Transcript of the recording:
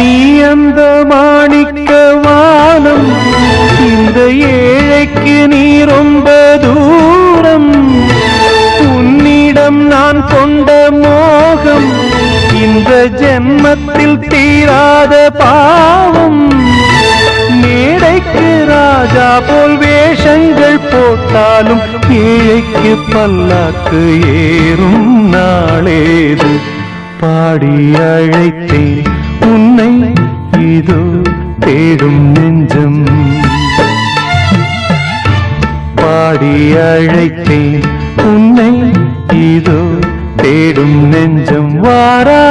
நீ அந்த மாணிக்க வானம், இந்த ஏழைக்கு நீ ரொம்ப தூரம். உன்னிடம் நான் கொண்ட மோகம் இந்த ஜென்மத்தில் தீராத பாவம். மேடைக்கு ராஜா போல் வேஷங்கள் போட்டாலும் ஏழைக்கு பல்லாக்கு ஏறும் நாளேது. பாடி அழைத்தேன் உன்னை இதோ தேடும் நெஞ்சம். பாடி அழைத்தேன் உன்னை இதோ தேடும் நெஞ்சம். வாரா